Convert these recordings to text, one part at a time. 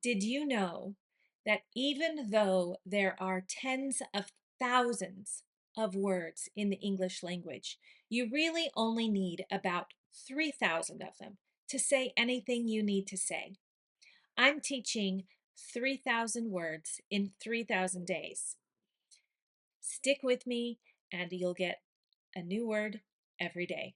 Did you know that even though there are tens of thousands of words in the English language, you really only need about 3,000 of them to say anything you need to say? I'm teaching 3,000 words in 3,000 days. Stick with me and you'll get a new word every day.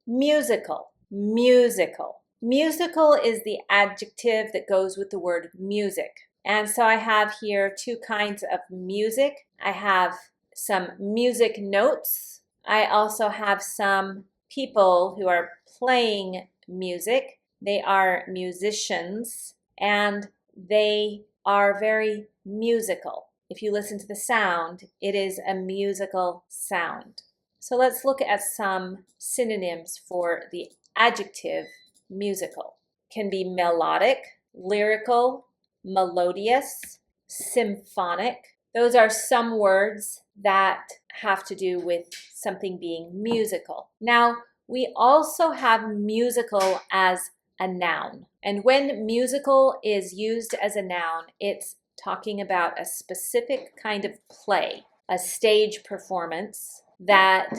Musical, musical. Musical is the adjective that goes with the word music. And so I have here two kinds of music. I have some music notes. I also have some people who are playing music. They are musicians and they are very musical. If you listen to the sound, it is a musical sound. So let's look at some synonyms for the adjective musical. Can be melodic, lyrical, melodious, symphonic. Those are some words that have to do with something being musical. Now, we also have musical as a noun. And when musical is used as a noun, it's talking about a specific kind of play, a stage performance that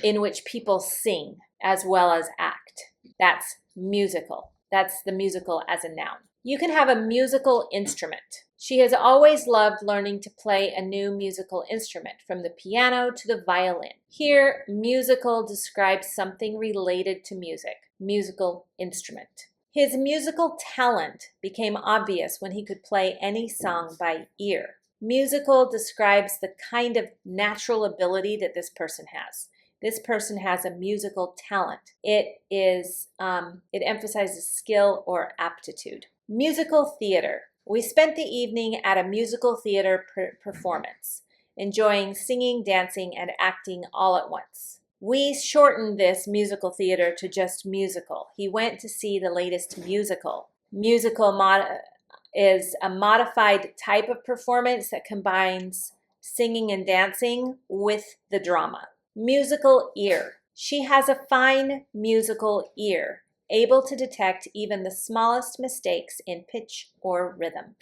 in which people sing as well as act. That's musical. That's the musical as a noun. You can have a musical instrument. She has always loved learning to play a new musical instrument, from the piano to the violin. Here, musical describes something related to music, musical instrument. His musical talent became obvious when he could play any song by ear. Musical describes the kind of natural ability that this person has. This person has a musical talent. It emphasizes skill or aptitude. Musical theater. We spent the evening at a musical theater performance, enjoying singing, dancing, and acting all at once. We shortened this musical theater to just musical. He went to see the latest musical. Musical is a modified type of performance that combines singing and dancing with the drama. Musical ear. She has a fine musical ear, able to detect even the smallest mistakes in pitch or rhythm.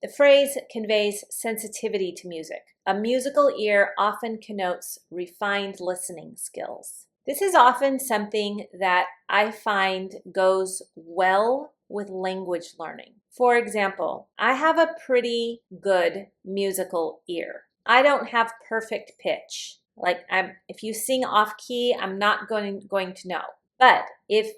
The phrase conveys sensitivity to music. A musical ear often connotes refined listening skills. This is often something that I find goes well with language learning. For example, I have a pretty good musical ear. I don't have perfect pitch. If you sing off key, I'm not going to know. But if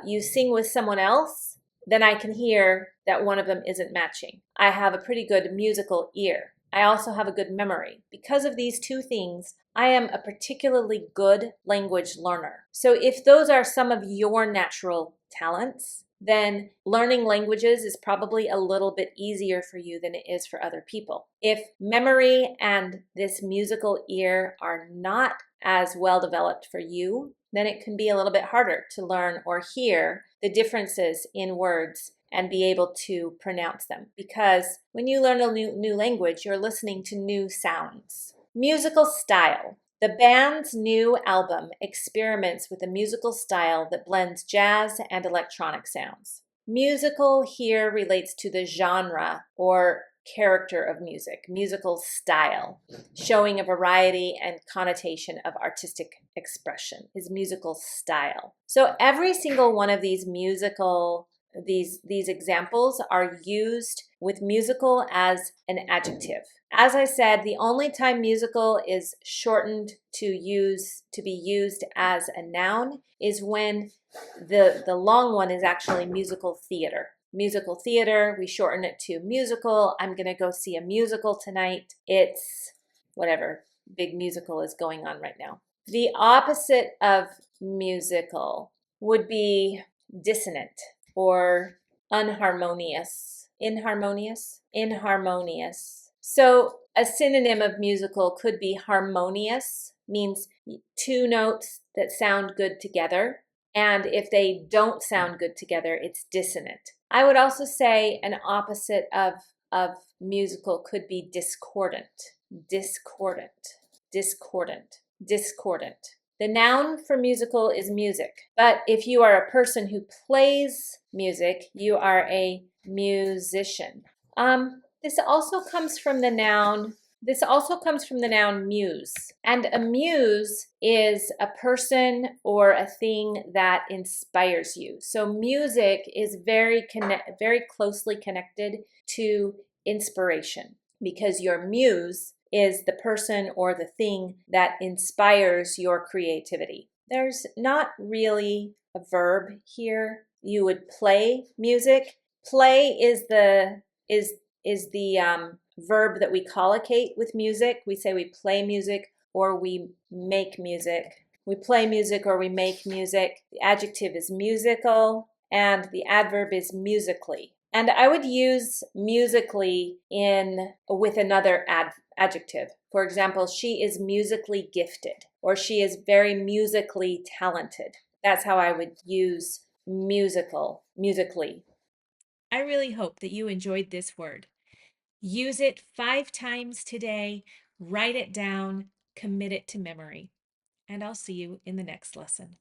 you sing with someone else, then I can hear that one of them isn't matching. I have a pretty good musical ear. I also have a good memory. Because of these two things, I am a particularly good language learner. So if those are some of your natural talents, then learning languages is probably a little bit easier for you than it is for other people. If memory and this musical ear are not as well developed for you, then it can be a little bit harder to learn or hear the differences in words and be able to pronounce them. Because when you learn a new language, you're listening to new sounds. Musical style. The band's new album experiments with a musical style that blends jazz and electronic sounds. Musical here relates to the genre or character of music, musical style, showing a variety and connotation of artistic expression, his musical style. So every single one of these these examples are used with musical as an adjective. As I said, the only time musical is shortened to be used as a noun is when the long one is actually musical theater. Musical theater, we shorten it to musical. I'm going to go see a musical tonight. It's whatever big musical is going on right now. The opposite of musical would be dissonant or unharmonious. Inharmonious? Inharmonious. So a synonym of musical could be harmonious, means two notes that sound good together. And if they don't sound good together, it's dissonant. I would also say an opposite of musical could be discordant. Discordant. discordant, discordant. The noun for musical is music. But if you are a person who plays music, you are a musician. This also comes from the noun muse. And a muse is a person or a thing that inspires you. So music is very closely connected to inspiration, because your muse is the person or the thing that inspires your creativity. There's not really a verb here. You would play music. Play is the verb that we collocate with music. We say we play music or we make music. We play music or we make music. The adjective is musical and the adverb is musically. And I would use musically with another adjective. For example, she is musically gifted, or she is very musically talented. That's how I would use musically. I really hope that you enjoyed this word. Use it 5 times today, write it down, commit it to memory. And I'll see you in the next lesson.